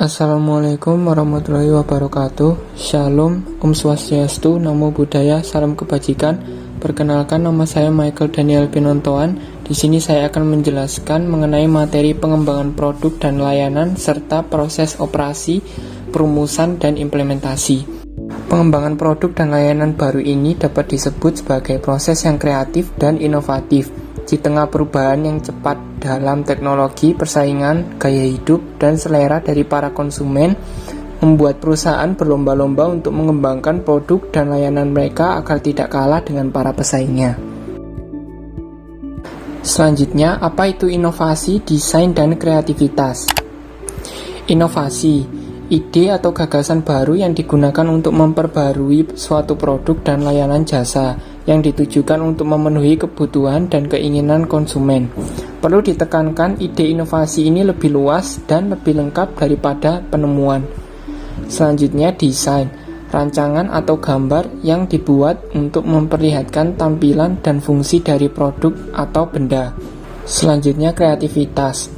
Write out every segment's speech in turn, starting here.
Assalamualaikum warahmatullahi wabarakatuh. Shalom, Om Swastiastu, Namo Buddhaya, Salam Kebajikan. Perkenalkan, nama saya Michael Daniel Pinontoan. Di sini saya akan menjelaskan mengenai materi pengembangan produk dan layanan serta proses operasi, perumusan, dan implementasi. Pengembangan produk dan layanan baru ini dapat disebut sebagai proses yang kreatif dan inovatif di tengah perubahan yang cepat dalam teknologi, persaingan, gaya hidup, dan selera dari para konsumen, membuat perusahaan berlomba-lomba untuk mengembangkan produk dan layanan mereka agar tidak kalah dengan para pesaingnya. Selanjutnya, apa itu inovasi, desain, dan kreativitas? Inovasi, ide atau gagasan baru yang digunakan untuk memperbarui suatu produk dan layanan jasa yang ditujukan untuk memenuhi kebutuhan dan keinginan konsumen. Perlu ditekankan, ide inovasi ini lebih luas dan lebih lengkap daripada penemuan. Selanjutnya, desain, rancangan atau gambar yang dibuat untuk memperlihatkan tampilan dan fungsi dari produk atau benda. Selanjutnya, kreativitas,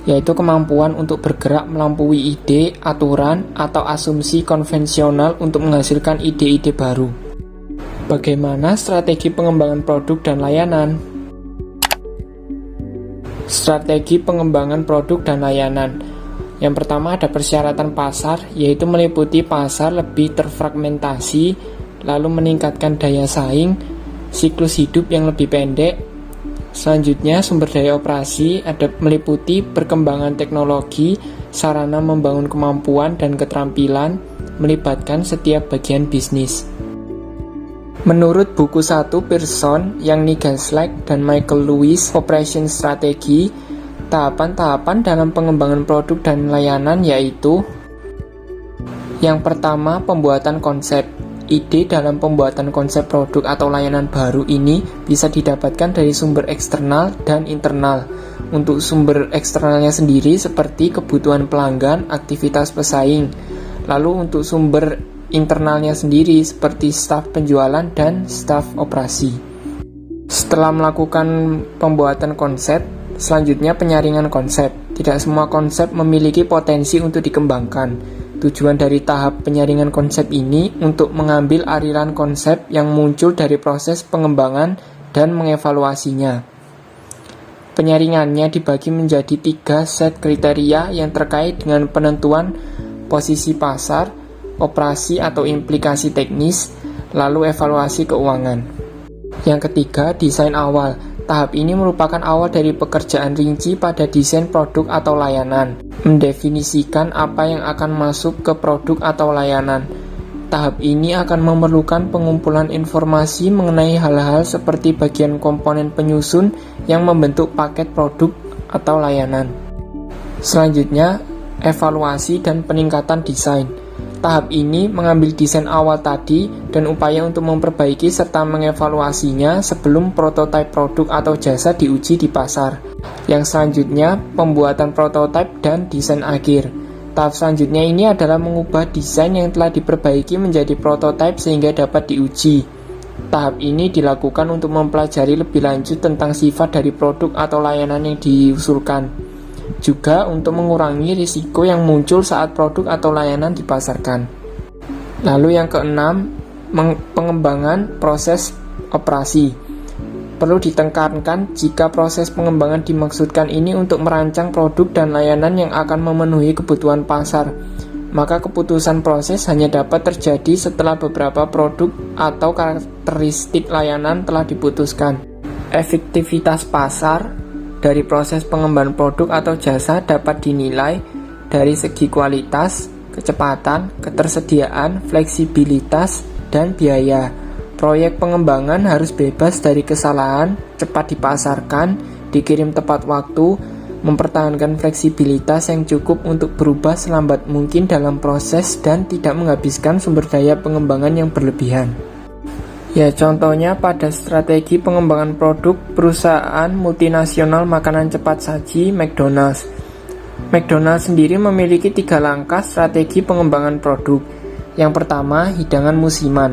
yaitu kemampuan untuk bergerak melampaui ide, aturan, atau asumsi konvensional untuk menghasilkan ide-ide baru. Bagaimana strategi pengembangan produk dan layanan? Strategi pengembangan produk dan layanan. Yang pertama ada persyaratan pasar, yaitu meliputi pasar lebih terfragmentasi, lalu meningkatkan daya saing, siklus hidup yang lebih pendek. Selanjutnya sumber daya operasi ada meliputi perkembangan teknologi, sarana membangun kemampuan dan keterampilan, melibatkan setiap bagian bisnis. Menurut buku 1 Pearson, Yang Nigaslek, dan Michael Lewis, Operation Strategy, tahapan-tahapan dalam pengembangan produk dan layanan yaitu: yang pertama, pembuatan konsep. Ide dalam pembuatan konsep produk atau layanan baru ini bisa didapatkan dari sumber eksternal dan internal. Untuk sumber eksternalnya sendiri seperti kebutuhan pelanggan, aktivitas pesaing. Lalu untuk sumber internalnya sendiri seperti staf penjualan dan staf operasi. Setelah melakukan pembuatan konsep, selanjutnya penyaringan konsep. Tidak semua konsep memiliki potensi untuk dikembangkan. Tujuan dari tahap penyaringan konsep ini untuk mengambil aliran konsep yang muncul dari proses pengembangan dan mengevaluasinya. Penyaringannya dibagi menjadi 3 set kriteria yang terkait dengan penentuan posisi pasar, operasi atau implikasi teknis, lalu evaluasi keuangan. Yang ketiga, desain awal. Tahap ini merupakan awal dari pekerjaan rinci pada desain produk atau layanan, mendefinisikan apa yang akan masuk ke produk atau layanan. Tahap ini akan memerlukan pengumpulan informasi mengenai hal-hal seperti bagian komponen penyusun yang membentuk paket produk atau layanan. Selanjutnya, evaluasi dan peningkatan desain. Tahap ini mengambil desain awal tadi dan upaya untuk memperbaiki serta mengevaluasinya sebelum prototipe produk atau jasa diuji di pasar. Yang selanjutnya, pembuatan prototipe dan desain akhir. Tahap selanjutnya ini adalah mengubah desain yang telah diperbaiki menjadi prototipe sehingga dapat diuji. Tahap ini dilakukan untuk mempelajari lebih lanjut tentang sifat dari produk atau layanan yang diusulkan. Juga untuk mengurangi risiko yang muncul saat produk atau layanan dipasarkan. Lalu yang keenam, pengembangan proses operasi. Perlu ditekankan jika proses pengembangan dimaksudkan ini untuk merancang produk dan layanan yang akan memenuhi kebutuhan pasar, maka keputusan proses hanya dapat terjadi setelah beberapa produk atau karakteristik layanan telah diputuskan. Efektivitas pasar dari proses pengembangan produk atau jasa dapat dinilai dari segi kualitas, kecepatan, ketersediaan, fleksibilitas, dan biaya. Proyek pengembangan harus bebas dari kesalahan, cepat dipasarkan, dikirim tepat waktu, mempertahankan fleksibilitas yang cukup untuk berubah selambat mungkin dalam proses, dan tidak menghabiskan sumber daya pengembangan yang berlebihan. Ya, contohnya pada strategi pengembangan produk perusahaan multinasional makanan cepat saji McDonald's. McDonald's sendiri memiliki 3 langkah strategi pengembangan produk. Yang pertama, hidangan musiman,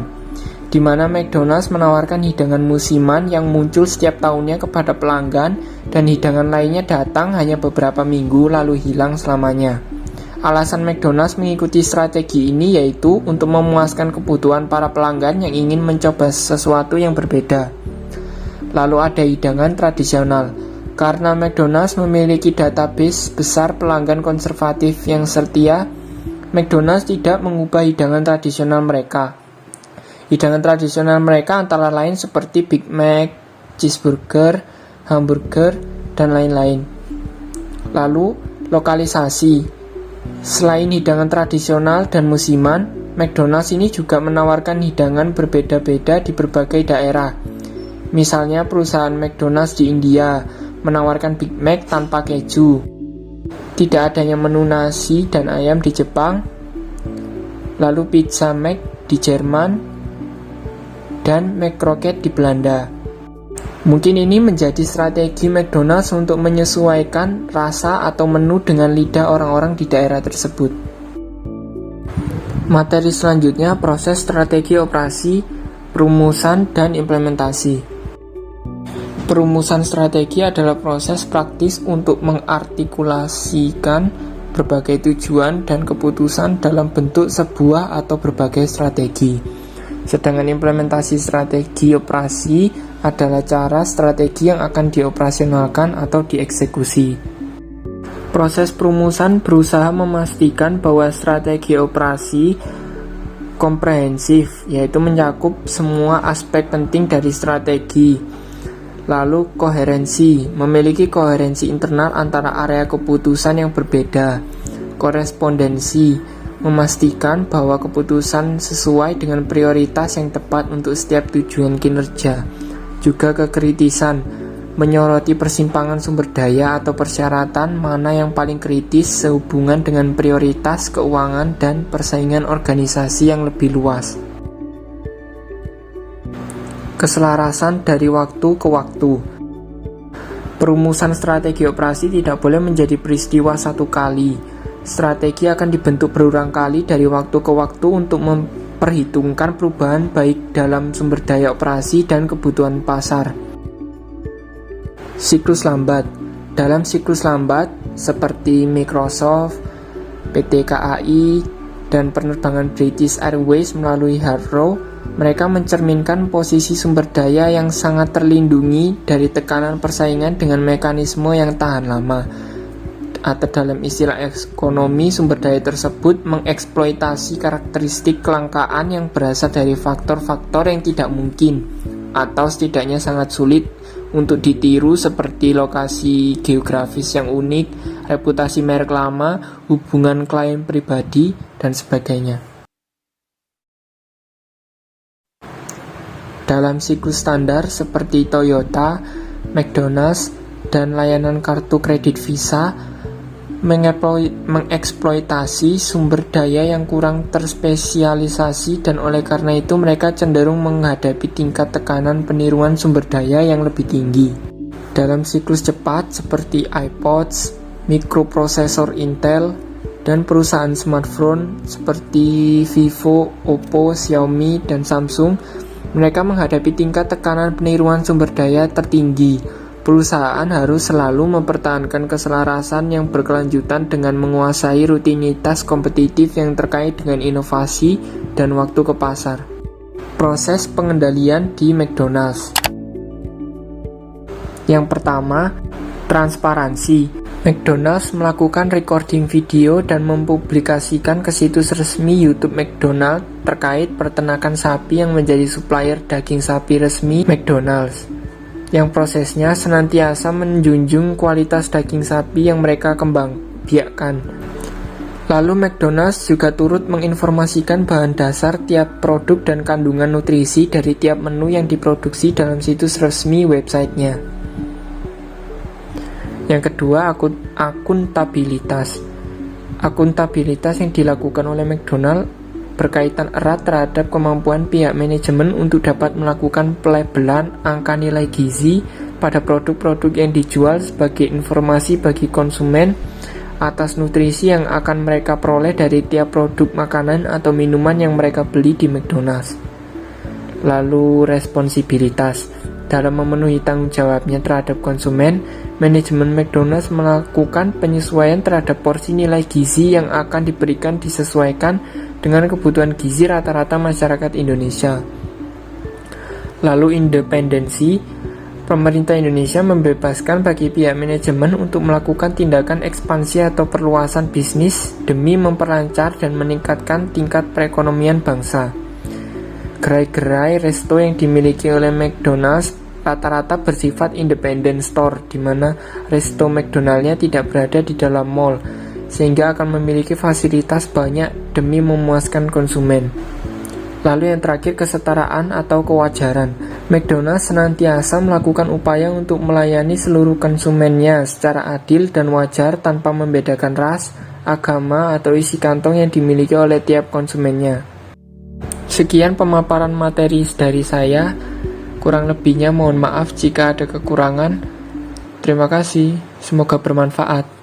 di mana McDonald's menawarkan hidangan musiman yang muncul setiap tahunnya kepada pelanggan dan hidangan lainnya datang hanya beberapa minggu lalu hilang selamanya. Alasan McDonald's mengikuti strategi ini yaitu untuk memuaskan kebutuhan para pelanggan yang ingin mencoba sesuatu yang berbeda. Lalu ada hidangan tradisional. Karena McDonald's memiliki database besar pelanggan konservatif yang setia, McDonald's tidak mengubah hidangan tradisional mereka. Hidangan tradisional mereka antara lain seperti Big Mac, cheeseburger, hamburger, dan lain-lain. Lalu, lokalisasi. Selain hidangan tradisional dan musiman, McDonald's ini juga menawarkan hidangan berbeda-beda di berbagai daerah. Misalnya perusahaan McDonald's di India menawarkan Big Mac tanpa keju. Tidak adanya menu nasi dan ayam di Jepang. Lalu Pizza Mac di Jerman dan McCrocket di Belanda. Mungkin ini menjadi strategi McDonald's untuk menyesuaikan rasa atau menu dengan lidah orang-orang di daerah tersebut. Materi selanjutnya, proses strategi operasi, perumusan, dan implementasi. Perumusan strategi adalah proses praktis untuk mengartikulasikan berbagai tujuan dan keputusan dalam bentuk sebuah atau berbagai strategi. Sedangkan implementasi strategi operasi adalah cara strategi yang akan dioperasionalkan atau dieksekusi. Proses perumusan berusaha memastikan bahwa strategi operasi komprehensif, yaitu mencakup semua aspek penting dari strategi. Lalu koherensi, memiliki koherensi internal antara area keputusan yang berbeda. Korespondensi, memastikan bahwa keputusan sesuai dengan prioritas yang tepat untuk setiap tujuan kinerja. Juga kekritisan, menyoroti persimpangan sumber daya atau persyaratan mana yang paling kritis sehubungan dengan prioritas keuangan dan persaingan organisasi yang lebih luas. Keselarasan dari waktu ke waktu. Perumusan strategi operasi tidak boleh menjadi peristiwa satu kali. Strategi akan dibentuk berulang kali dari waktu ke waktu untuk memperhitungkan perubahan baik dalam sumber daya operasi dan kebutuhan pasar. Siklus lambat. Dalam siklus lambat seperti Microsoft, PT KAI, dan penerbangan British Airways melalui Heathrow, mereka mencerminkan posisi sumber daya yang sangat terlindungi dari tekanan persaingan dengan mekanisme yang tahan lama. Atau dalam istilah ekonomi, sumber daya tersebut mengeksploitasi karakteristik kelangkaan yang berasal dari faktor-faktor yang tidak mungkin atau setidaknya sangat sulit untuk ditiru seperti lokasi geografis yang unik, reputasi merek lama, hubungan klien pribadi, dan sebagainya. Dalam siklus standar seperti Toyota, McDonald's, dan layanan kartu kredit Visa, mengeksploitasi sumber daya yang kurang terspesialisasi dan oleh karena itu mereka cenderung menghadapi tingkat tekanan peniruan sumber daya yang lebih tinggi. Dalam siklus cepat seperti iPods, mikroprosesor Intel, dan perusahaan smartphone seperti Vivo, Oppo, Xiaomi, dan Samsung, mereka menghadapi tingkat tekanan peniruan sumber daya tertinggi. Perusahaan harus selalu mempertahankan keselarasan yang berkelanjutan dengan menguasai rutinitas kompetitif yang terkait dengan inovasi dan waktu ke pasar. Proses pengendalian di McDonald's. Yang pertama, transparansi. McDonald's melakukan recording video dan mempublikasikan ke situs resmi YouTube McDonald's terkait peternakan sapi yang menjadi supplier daging sapi resmi McDonald's, yang prosesnya senantiasa menjunjung kualitas daging sapi yang mereka kembangbiakkan. Lalu McDonald's juga turut menginformasikan bahan dasar tiap produk dan kandungan nutrisi dari tiap menu yang diproduksi dalam situs resmi websitenya. Yang kedua, akuntabilitas. Akuntabilitas yang dilakukan oleh McDonald's berkaitan erat terhadap kemampuan pihak manajemen untuk dapat melakukan pelabelan angka nilai gizi pada produk-produk yang dijual sebagai informasi bagi konsumen atas nutrisi yang akan mereka peroleh dari tiap produk makanan atau minuman yang mereka beli di McDonald's. Lalu responsibilitas. Dalam memenuhi tanggung jawabnya terhadap konsumen, manajemen McDonald's melakukan penyesuaian terhadap porsi nilai gizi yang akan diberikan disesuaikan dengan kebutuhan gizi rata-rata masyarakat Indonesia. Lalu independensi, pemerintah Indonesia membebaskan bagi pihak manajemen untuk melakukan tindakan ekspansi atau perluasan bisnis demi memperlancar dan meningkatkan tingkat perekonomian bangsa. Gerai-gerai resto yang dimiliki oleh McDonald's rata-rata bersifat independent store, di mana resto McDonald-nya tidak berada di dalam mall, sehingga akan memiliki fasilitas banyak demi memuaskan konsumen. Lalu yang terakhir, kesetaraan atau kewajaran. McDonald's senantiasa melakukan upaya untuk melayani seluruh konsumennya secara adil dan wajar tanpa membedakan ras, agama, atau isi kantong yang dimiliki oleh tiap konsumennya. Sekian pemaparan materi dari saya. Kurang lebihnya mohon maaf jika ada kekurangan. Terima kasih, semoga bermanfaat.